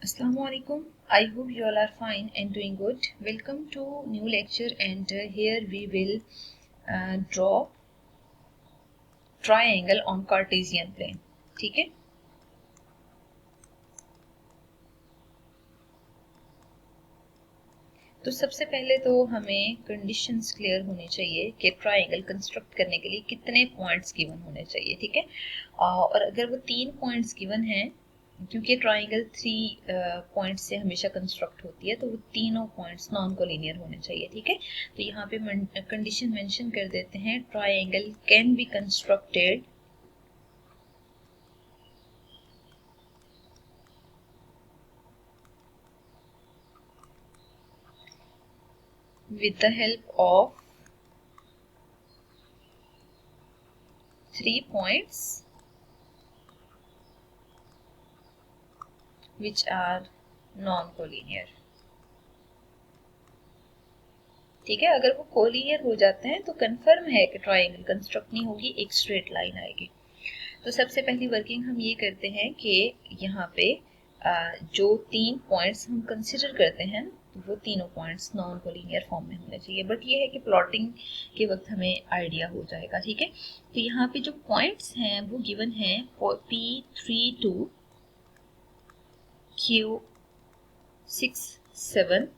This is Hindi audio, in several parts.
Assalamualaikum. I hope you all are fine and doing good. Welcome to new lecture and here we will draw triangle on Cartesian plane. ठीक है. तो सबसे पहले तो हमें कंडीशंस क्लियर होनी चाहिए कि ट्राइंगल कंस्ट्रक्ट करने के लिए कितने पॉइंट्स गिवन होने चाहिए. ठीक है. और अगर वो 3 पॉइंट्स गिवन हैं, क्योंकि ट्राइंगल 3 पॉइंट्स से हमेशा कंस्ट्रक्ट होती है, तो वो तीनों पॉइंट्स नॉन कोलिनियर होने चाहिए. ठीक है. तो यहाँ पे कंडीशन मेंशन कर देते हैं, triangle can be constructed with the help of 3 points which are non-collinear. ठीक है. अगर वो कोलिनियर हो जाते हैं तो कंफर्म है कि ट्राइंगल कंस्ट्रक्ट नहीं होगी, एक स्ट्रेट लाइन आएगी. तो सबसे पहली वर्किंग हम ये करते हैं कि यहाँ पे जो 3 पॉइंट्स हम कंसिडर करते हैं, तो वो तीनों पॉइंट्स नॉन कोलिनियर फॉर्म में होने चाहिए. बट ये है कि प्लॉटिंग के वक्त हमें आइडिया हो जाएगा. ठीक है. तो यहाँ पे जो पॉइंट्स हैं वो गिवन हैं P32, Q6, 7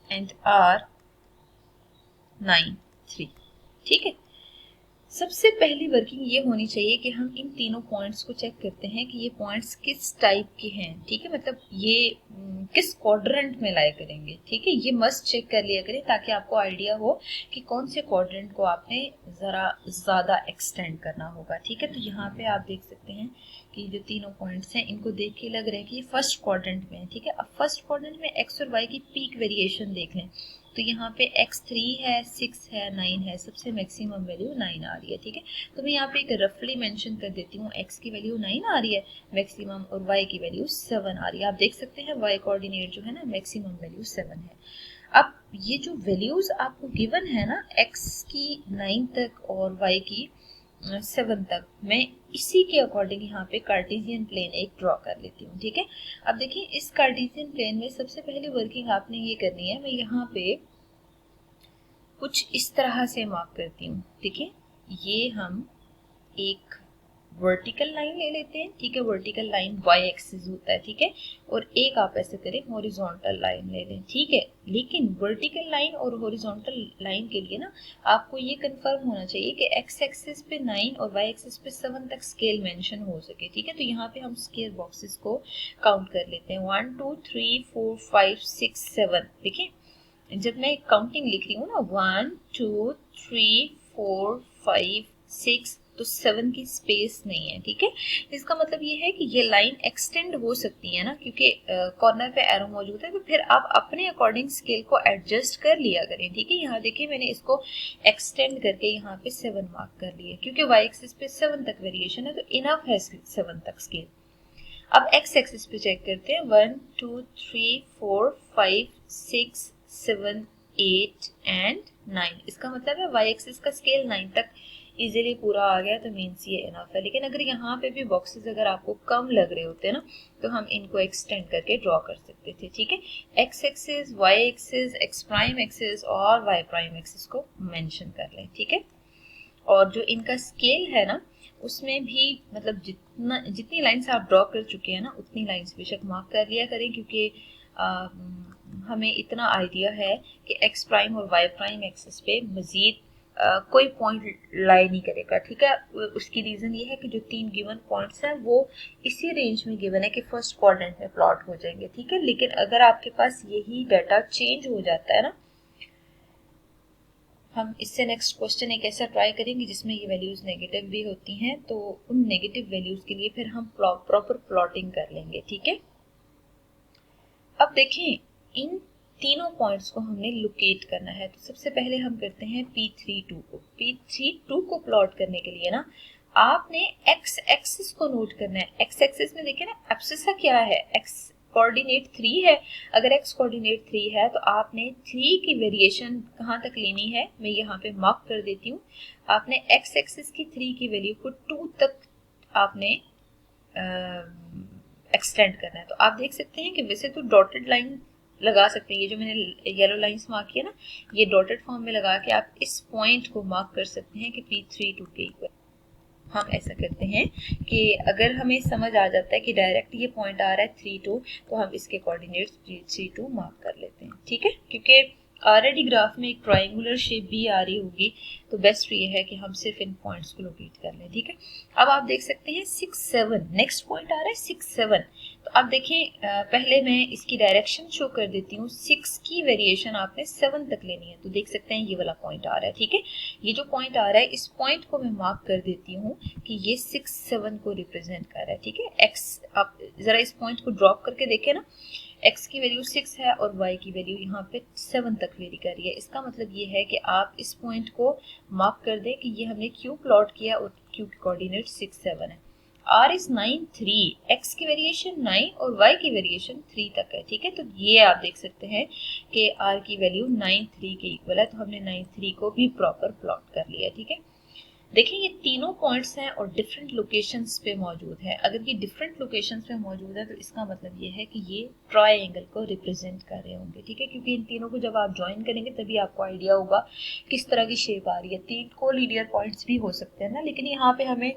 एंड R9, 3. ठीक है. सबसे पहली वर्किंग ये होनी चाहिए कि हम इन तीनों पॉइंट्स को चेक करते हैं कि ये पॉइंट्स किस टाइप के हैं. ठीक है. मतलब ये किस क्वाड्रेंट में लाया करेंगे. ठीक है. ये मस्ट चेक कर लिया करें ताकि आपको आइडिया हो कि कौन से क्वाड्रेंट को आपने ज़रा ज़्यादा एक्सटेंड करना होगा. ठीक है. तो यहाँ पे आप देख सकते हैं कि जो तीनों पॉइंट्स हैं, इनको देख के लग रहा है कि ये फर्स्ट क्वाड्रेंट में है. ठीक है. अब फर्स्ट क्वाड्रेंट में एक्स और वाई की पीक वेरिएशन देख लें. तो यहाँ पे x3 है, 6 है, 9 है, सबसे मैक्सिमम वैल्यू 9 आ रही है. ठीक है. तो मैं यहाँ पे एक रफली मेंशन कर देती हूँ, x की वैल्यू 9 आ रही है मैक्सिमम और y की वैल्यू 7 आ रही है. आप देख सकते हैं y कोऑर्डिनेट जो है ना, मैक्सिमम वैल्यू 7 है. अब ये जो वैल्यूज आपको गिवन है ना, x की 9 तक और y की 7 तक, मैं इसी के अकॉर्डिंग यहाँ पे कार्टेशियन प्लेन एक ड्रॉ कर लेती हूँ. ठीक है. अब देखिए, इस कार्टेशियन प्लेन में सबसे पहले वर्किंग आपने ये करनी है, मैं यहाँ पे कुछ इस तरह से मार्क करती हूँ. देखिए, ये हम एक वर्टिकल लाइन ले लेते हैं. ठीक है. वर्टिकल लाइन y एक्सिस होता है. ठीक है. और एक आप ऐसे करें हॉरिजॉन्टल लाइन ले लें. ठीक है. लेकिन वर्टिकल लाइन और हॉरिजॉन्टल लाइन के लिए ना, आपको ये कंफर्म होना चाहिए कि x एक्सिस पे 9 और y एक्सिस पे 7 तक स्केल मेंशन हो सके. ठीक है. तो यहाँ पे हम स्केल बॉक्सेस को काउंट कर लेते हैं. 1 2 3 4 5 6 7. देखिए, जब मैं काउंटिंग लिख रही हूँ ना, 1 2 3 4 5 6, तो 7 की स्पेस नहीं है. ठीक है. इसका मतलब ये है कि ये लाइन एक्सटेंड हो सकती है ना, क्योंकि कॉर्नर पे एरो मौजूद है, तो फिर आप अपने अकॉर्डिंग स्केल को एडजस्ट कर लिया करें. ठीक है. यहाँ देखिए, मैंने इसको एक्सटेंड करके यहाँ पे 7 मार्क कर लिया, क्योंकि वाई एक्सिस पे 7 तक वेरिएशन है, तो इनफ है 7 तक स्केल. अब एक्स एक्सिस पे चेक करते हैं. 1 2 3 4 5 6 7 8 एंड 9. इसका मतलब है वाई एक्सिस का स्केल 9 तक इजीली पूरा आ गया, तो मीन्स ये इनफ है. लेकिन अगर यहाँ पे भी बॉक्सेस अगर आपको कम लग रहे होते हैं ना, तो हम इनको एक्सटेंड करके ड्रॉ कर सकते थे. ठीक है. X axis, Y axis, X prime axis और वाई प्राइम एक्सिस को मेंशन कर लें. ठीक है. और जो इनका स्केल है ना, उसमें भी मतलब जितनी लाइंस आप ड्रॉ कर चुके हैं ना, उतनी लाइंस बेशक मार्क कर लिया करें, क्योंकि हमें इतना आइडिया है कि एक्स प्राइम और वाई प्राइम एक्सिस पे मजीद कोई पॉइंट लाई नहीं करेगा. ठीक है. उसकी रीजन ये है कि जो 3 गिवन पॉइंट्स हैं वो इसी रेंज में गिवन है कि फर्स्ट क्वाड्रेंट में प्लॉट हो जाएंगे. ठीक है. लेकिन अगर आपके पास यही डाटा चेंज हो जाता है ना, हम इससे नेक्स्ट क्वेश्चन एक ऐसा ट्राई करेंगे जिसमें ये वैल्यूज नेगेटिव भी होती हैं, तो उन नेगेटिव वैल्यूज के लिए फिर हम प्रॉपर प्लॉटिंग कर लेंगे. ठीक है. अब देखें, इन तीनों पॉइंट्स को हमने लोकेट करना है. तो सबसे पहले हम करते हैं P32 को. P32 को प्लॉट करने के लिए ना, आपने x एक्सिस को नोट करना है. x एक्सिस में देखिए ना, एब्सिसा क्या है, x कोऑर्डिनेट 3 है. अगर x कोऑर्डिनेट 3 है तो आपने 3 की वेरिएशन कहाँ तक लेनी है, मैं यहाँ पे मार्क कर देती हूँ. आपने x एक्सिस की 3 की वैल्यू को 2 तक आपने एक्सटेंड करना है। तो आप देख सकते हैं कि वैसे तो डॉटेड लाइन लगा सकते हैं, ये जो मैंने येलो लाइंस मार्क किया ना, ये डॉटेड फॉर्म में लगा के आप इस पॉइंट को मार्क कर सकते हैं कि P32 के इक्वल। हम ऐसा करते हैं कि अगर हमें समझ आ जाता है कि डायरेक्ट ये पॉइंट आ रहा है 32, तो हम इसके कोऑर्डिनेट्स 32 मार्क कर लेते हैं, ठीक है। क्योंकि ऑलरेडी ग्राफ में एक ट्रायंगुलर शेप भी आ रही होगी, तो बेस्ट ये है कि हम सिर्फ इन पॉइंट्स को लोकेट कर लें, ठीक है। अब आप देख सकते हैं 6 7, नेक्स्ट पॉइंट आ रहा है 6 7। तो आप देखें, पहले मैं इसकी डायरेक्शन शो कर देती हूँ। 6 की वेरिएशन आपने 7 तक लेनी है, तो देख सकते हैं ये वाला पॉइंट आ रहा है, ठीक है। ये जो पॉइंट आ रहा है, इस पॉइंट को मैं मार्क कर देती हूँ कि ये 6 7 को रिप्रेजेंट कर रहा है, ठीक है। एक्स, आप जरा इस पॉइंट को ड्रॉप करके देखें ना, x की वैल्यू 6 है और y की वैल्यू यहाँ पे 7 तक वेरी कर रही है। इसका मतलब ये है कि आप इस पॉइंट को मार्क कर दें कि ये हमने q प्लॉट किया और q की कोऑर्डिनेट 6 7 है। r इज 9 3, x की वेरिएशन 9 और y की वेरिएशन 3 तक है, ठीक है। तो ये आप देख सकते हैं कि r की वैल्यू 9 3 के इक्वल है, तो हमने 9 3 को भी प्रॉपर प्लॉट कर लिया, ठीक है। देखिए ये तीनों पॉइंट्स हैं और डिफरेंट लोकेशंस पे मौजूद है। अगर ये डिफरेंट लोकेशंस पे मौजूद है तो इसका मतलब ये है कि ये ट्रायंगल को रिप्रेजेंट कर रहे होंगे, ठीक है। क्योंकि इन तीनों को जब आप ज्वाइन करेंगे तभी आपको आइडिया होगा किस तरह की शेप आ रही है। तीन को लीनियर पॉइंट्स भी हो सकते हैं ना, लेकिन यहाँ पे हमें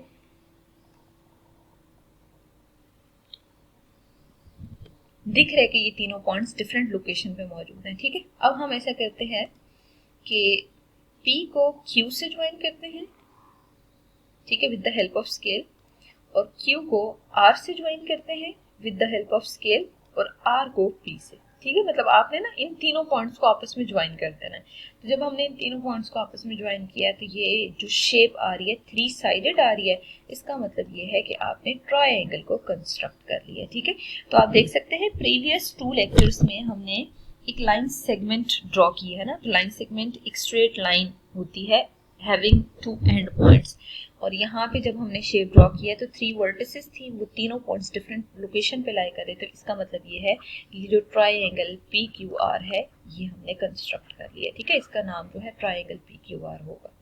दिख रहा है कि ये तीनों पॉइंट्स डिफरेंट लोकेशन पे मौजूद हैं, ठीक है। अब हम ऐसा करते हैं कि P को Q से ज्वाइन करते हैं, ठीक है, with the help of scale, और Q को R से ज्वाइन करते हैं with the help of scale, और R को P से, ठीक है। मतलब आपने ना इन तीनों पॉइंट्स को आपस में ज्वाइन कर देना है। तो जब हमने इन तीनों पॉइंट्स को आपस में ज्वाइन किया तो ये जो शेप आ रही है 3 साइडेड आ रही है, इसका मतलब ये है कि आपने ट्रायंगल को कंस्ट्रक्ट कर लिया, ठीक है। तो आप देख सकते हैं प्रीवियस 2 लेक्चर्स में हमने एक लाइन सेगमेंट ड्रॉ की है ना। लाइन सेगमेंट एक स्ट्रेट लाइन होती है हैविंग 2 एंड पॉइंट्स, और यहाँ पे जब हमने शेप ड्रॉ किया तो 3 वर्टिसेस थी, वो तीनों पॉइंट्स डिफरेंट लोकेशन पे लाई कर रहे थे। तो इसका मतलब ये है कि ये जो ट्रायंगल PQR है ये हमने कंस्ट्रक्ट कर लिया, ठीक है। इसका नाम जो है ट्रायंगल PQR होगा।